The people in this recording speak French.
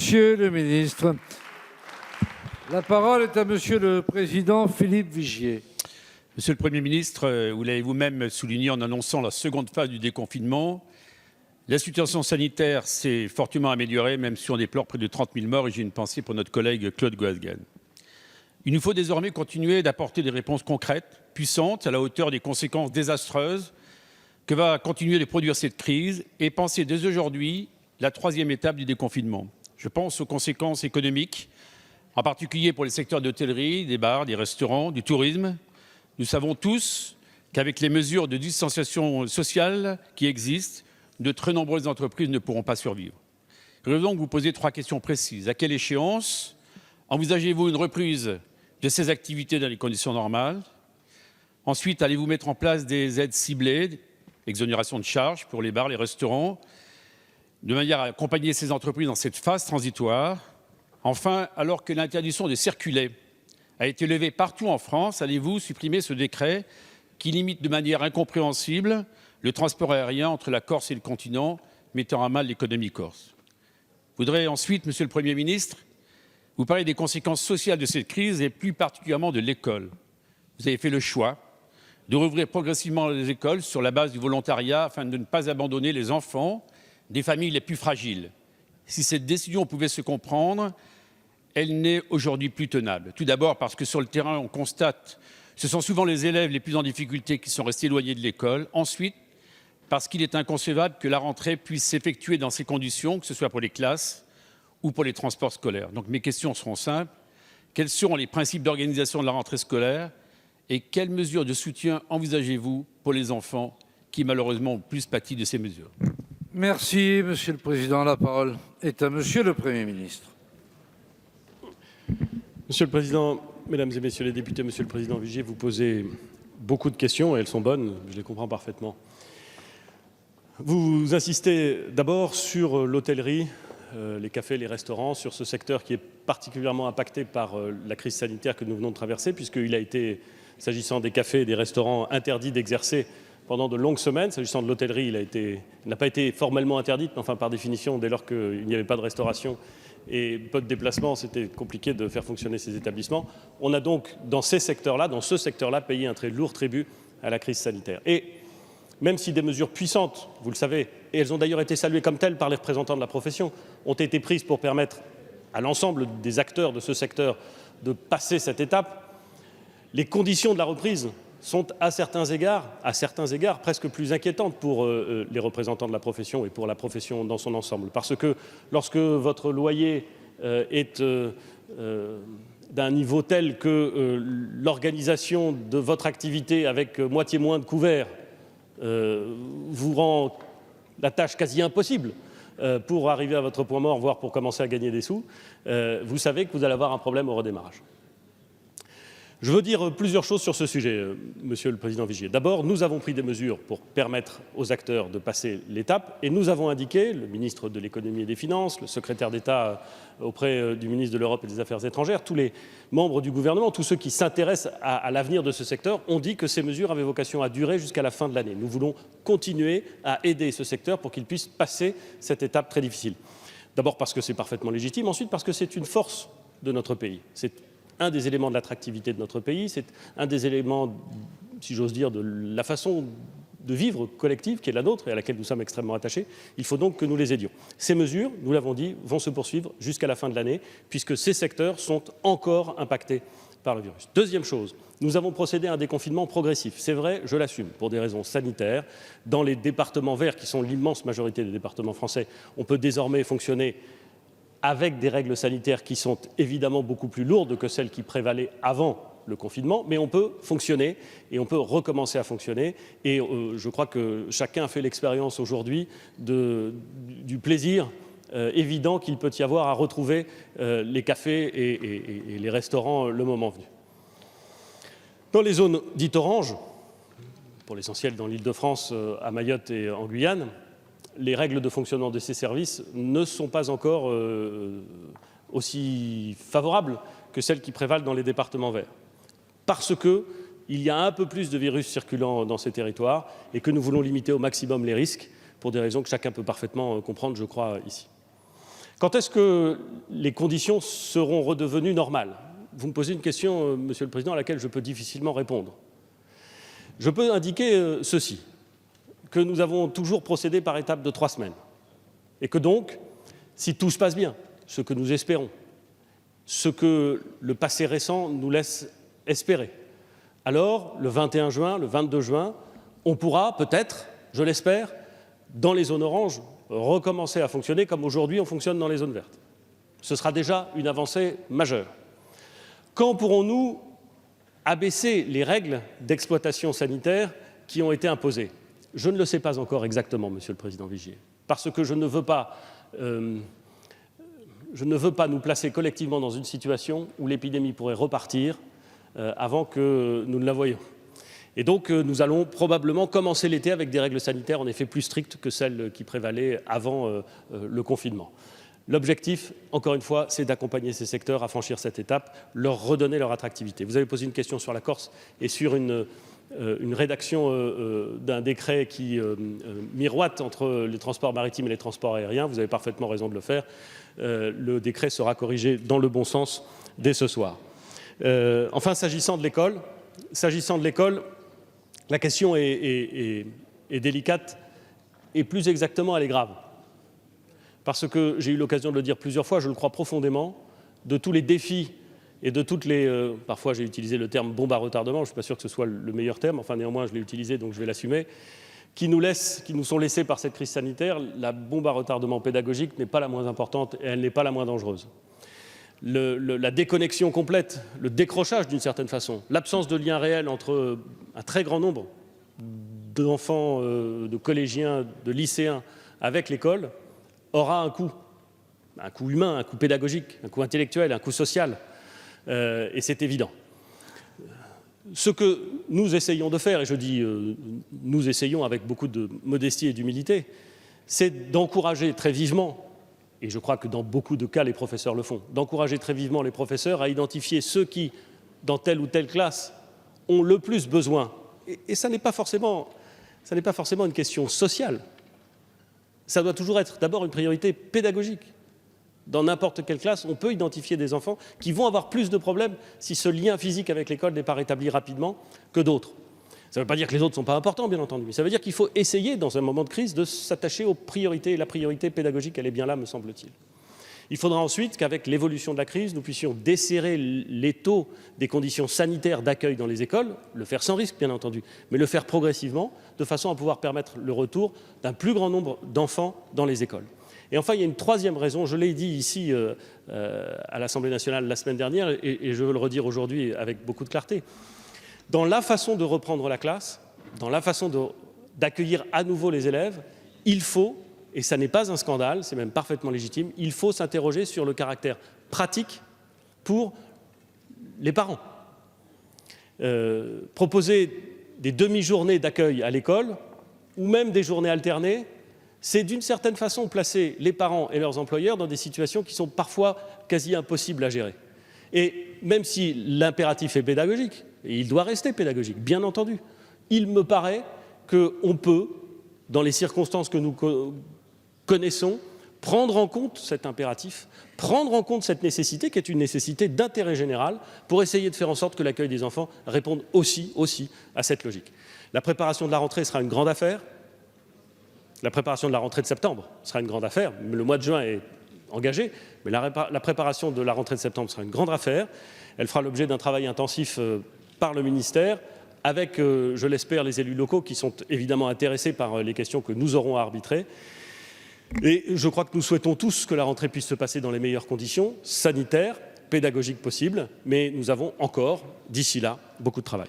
Monsieur le ministre, la parole est à Monsieur le Président Philippe Vigier. Monsieur le Premier ministre, vous l'avez vous-même souligné en annonçant la seconde phase du déconfinement. La situation sanitaire s'est fortement améliorée, même si on déplore près de 30 000 morts, et j'ai une pensée pour notre collègue Claude Goasguen. Il nous faut désormais continuer d'apporter des réponses concrètes, puissantes, à la hauteur des conséquences désastreuses que va continuer de produire cette crise, et penser dès aujourd'hui la troisième étape du déconfinement. Je pense aux conséquences économiques, en particulier pour les secteurs d'hôtellerie, des bars, des restaurants, du tourisme. Nous savons tous qu'avec les mesures de distanciation sociale qui existent, de très nombreuses entreprises ne pourront pas survivre. Je vais donc vous poser 3 questions précises. À quelle échéance envisagez-vous une reprise de ces activités dans les conditions normales? Ensuite, allez-vous mettre en place des aides ciblées, exonération de charges pour les bars, les restaurants, de manière à accompagner ces entreprises dans cette phase transitoire? Enfin, alors que l'interdiction de circuler a été levée partout en France, allez-vous supprimer ce décret qui limite de manière incompréhensible le transport aérien entre la Corse et le continent, mettant à mal l'économie corse? Je voudrais ensuite, Monsieur le Premier ministre, vous parler des conséquences sociales de cette crise et plus particulièrement de l'école. Vous avez fait le choix de rouvrir progressivement les écoles sur la base du volontariat afin de ne pas abandonner les enfants des familles les plus fragiles. Si cette décision pouvait se comprendre, elle n'est aujourd'hui plus tenable. Tout d'abord parce que sur le terrain, on constate que ce sont souvent les élèves les plus en difficulté qui sont restés éloignés de l'école. Ensuite, parce qu'il est inconcevable que la rentrée puisse s'effectuer dans ces conditions, que ce soit pour les classes ou pour les transports scolaires. Donc mes questions seront simples. Quels seront les principes d'organisation de la rentrée scolaire et quelles mesures de soutien envisagez-vous pour les enfants qui malheureusement ont plus pâti de ces mesures? Merci, Monsieur le Président. La parole est à Monsieur le Premier ministre. Monsieur le Président, Mesdames et Messieurs les députés, Monsieur le Président Vigier, vous posez beaucoup de questions et elles sont bonnes, je les comprends parfaitement. Vous insistez d'abord sur l'hôtellerie, les cafés, les restaurants, sur ce secteur qui est particulièrement impacté par la crise sanitaire que nous venons de traverser, puisqu'il a été, s'agissant des cafés et des restaurants, interdit d'exercer pendant de longues semaines. S'agissant de l'hôtellerie, il n'a pas été formellement interdit, mais enfin par définition, dès lors qu'il n'y avait pas de restauration et peu de déplacements, c'était compliqué de faire fonctionner ces établissements. On a donc, dans ce secteur-là, payé un très lourd tribut à la crise sanitaire. Et même si des mesures puissantes, vous le savez, et elles ont d'ailleurs été saluées comme telles par les représentants de la profession, ont été prises pour permettre à l'ensemble des acteurs de ce secteur de passer cette étape, les conditions de la reprise sont à certains égards presque plus inquiétantes pour les représentants de la profession et pour la profession dans son ensemble. Parce que lorsque votre loyer est d'un niveau tel que l'organisation de votre activité avec moitié moins de couverts vous rend la tâche quasi impossible pour arriver à votre point mort, voire pour commencer à gagner des sous, vous savez que vous allez avoir un problème au redémarrage. Je veux dire plusieurs choses sur ce sujet, Monsieur le Président Vigier. D'abord, nous avons pris des mesures pour permettre aux acteurs de passer l'étape et nous avons indiqué, le ministre de l'Économie et des Finances, le secrétaire d'État auprès du ministre de l'Europe et des Affaires étrangères, tous les membres du gouvernement, tous ceux qui s'intéressent à l'avenir de ce secteur ont dit que ces mesures avaient vocation à durer jusqu'à la fin de l'année. Nous voulons continuer à aider ce secteur pour qu'il puisse passer cette étape très difficile. D'abord parce que c'est parfaitement légitime, ensuite parce que c'est une force de notre pays. C'est un des éléments de l'attractivité de notre pays, c'est un des éléments, si j'ose dire, de la façon de vivre collective qui est la nôtre et à laquelle nous sommes extrêmement attachés. Il faut donc que nous les aidions. Ces mesures, nous l'avons dit, vont se poursuivre jusqu'à la fin de l'année, puisque ces secteurs sont encore impactés par le virus. Deuxième chose, nous avons procédé à un déconfinement progressif. C'est vrai, je l'assume, pour des raisons sanitaires. Dans les départements verts, qui sont l'immense majorité des départements français, on peut désormais fonctionner avec des règles sanitaires qui sont évidemment beaucoup plus lourdes que celles qui prévalaient avant le confinement, mais on peut fonctionner et on peut recommencer à fonctionner. Et je crois que chacun a fait l'expérience aujourd'hui du plaisir évident qu'il peut y avoir à retrouver les cafés et les restaurants le moment venu. Dans les zones dites oranges, pour l'essentiel dans l'Île-de-France, à Mayotte et en Guyane, les règles de fonctionnement de ces services ne sont pas encore aussi favorables que celles qui prévalent dans les départements verts. Parce qu'il y a un peu plus de virus circulant dans ces territoires et que nous voulons limiter au maximum les risques pour des raisons que chacun peut parfaitement comprendre, je crois, ici. Quand est-ce que les conditions seront redevenues normales? Vous me posez une question, Monsieur le Président, à laquelle je peux difficilement répondre. Je peux indiquer ceci, que nous avons toujours procédé par étapes de 3 semaines, et que donc, si tout se passe bien, ce que nous espérons, ce que le passé récent nous laisse espérer, alors le 21 juin, le 22 juin, on pourra peut-être, je l'espère, dans les zones oranges, recommencer à fonctionner comme aujourd'hui on fonctionne dans les zones vertes. Ce sera déjà une avancée majeure. Quand pourrons-nous abaisser les règles d'exploitation sanitaire qui ont été imposées? Je ne le sais pas encore exactement, Monsieur le Président Vigier, parce que je ne veux pas nous placer collectivement dans une situation où l'épidémie pourrait repartir avant que nous ne la voyions. Et donc, nous allons probablement commencer l'été avec des règles sanitaires en effet plus strictes que celles qui prévalaient avant le confinement. L'objectif, encore une fois, c'est d'accompagner ces secteurs à franchir cette étape, leur redonner leur attractivité. Vous avez posé une question sur la Corse et sur une rédaction d'un décret qui miroite entre les transports maritimes et les transports aériens. Vous avez parfaitement raison de le faire. Le décret sera corrigé dans le bon sens dès ce soir. Enfin, s'agissant de l'école, la question est délicate et plus exactement, elle est grave. Parce que j'ai eu l'occasion de le dire plusieurs fois, je le crois profondément, de tous les défis et de toutes les... parfois j'ai utilisé le terme bombe à retardement, je ne suis pas sûr que ce soit le meilleur terme, enfin néanmoins je l'ai utilisé donc je vais l'assumer, qui nous sont laissés par cette crise sanitaire. La bombe à retardement pédagogique n'est pas la moins importante et elle n'est pas la moins dangereuse. La déconnexion complète, le décrochage d'une certaine façon, l'absence de lien réel entre un très grand nombre d'enfants, de collégiens, de lycéens avec l'école aura un coût humain, un coût pédagogique, un coût intellectuel, un coût social, et c'est évident. Ce que nous essayons de faire, et je dis nous essayons avec beaucoup de modestie et d'humilité, c'est d'encourager très vivement, et je crois que dans beaucoup de cas les professeurs le font, d'encourager très vivement les professeurs à identifier ceux qui, dans telle ou telle classe, ont le plus besoin. Et ça n'est pas forcément une question sociale. Ça doit toujours être d'abord une priorité pédagogique. Dans n'importe quelle classe, on peut identifier des enfants qui vont avoir plus de problèmes si ce lien physique avec l'école n'est pas rétabli rapidement que d'autres. Ça ne veut pas dire que les autres ne sont pas importants, bien entendu, mais ça veut dire qu'il faut essayer, dans un moment de crise, de s'attacher aux priorités. Et la priorité pédagogique, elle est bien là, me semble-t-il. Il faudra ensuite qu'avec l'évolution de la crise, nous puissions desserrer l'étau des conditions sanitaires d'accueil dans les écoles, le faire sans risque, bien entendu, mais le faire progressivement, de façon à pouvoir permettre le retour d'un plus grand nombre d'enfants dans les écoles. Et enfin, il y a une troisième raison, je l'ai dit ici à l'Assemblée nationale la semaine dernière, et je veux le redire aujourd'hui avec beaucoup de clarté. Dans la façon de reprendre la classe, dans la façon d'accueillir à nouveau les élèves, il faut, et ça n'est pas un scandale, c'est même parfaitement légitime, il faut s'interroger sur le caractère pratique pour les parents. Proposer des demi-journées d'accueil à l'école, ou même des journées alternées, c'est d'une certaine façon placer les parents et leurs employeurs dans des situations qui sont parfois quasi impossibles à gérer. Et même si l'impératif est pédagogique, et il doit rester pédagogique, bien entendu, il me paraît qu'on peut, dans les circonstances que nous connaissons, prendre en compte cet impératif, prendre en compte cette nécessité qui est une nécessité d'intérêt général pour essayer de faire en sorte que l'accueil des enfants réponde aussi à cette logique. La préparation de la rentrée sera une grande affaire. La préparation de la rentrée de septembre sera une grande affaire. Le mois de juin est engagé, mais la préparation de la rentrée de septembre sera une grande affaire. Elle fera l'objet d'un travail intensif par le ministère, avec, je l'espère, les élus locaux qui sont évidemment intéressés par les questions que nous aurons à arbitrer. Et je crois que nous souhaitons tous que la rentrée puisse se passer dans les meilleures conditions, sanitaires, pédagogiques possibles, mais nous avons encore, d'ici là, beaucoup de travail.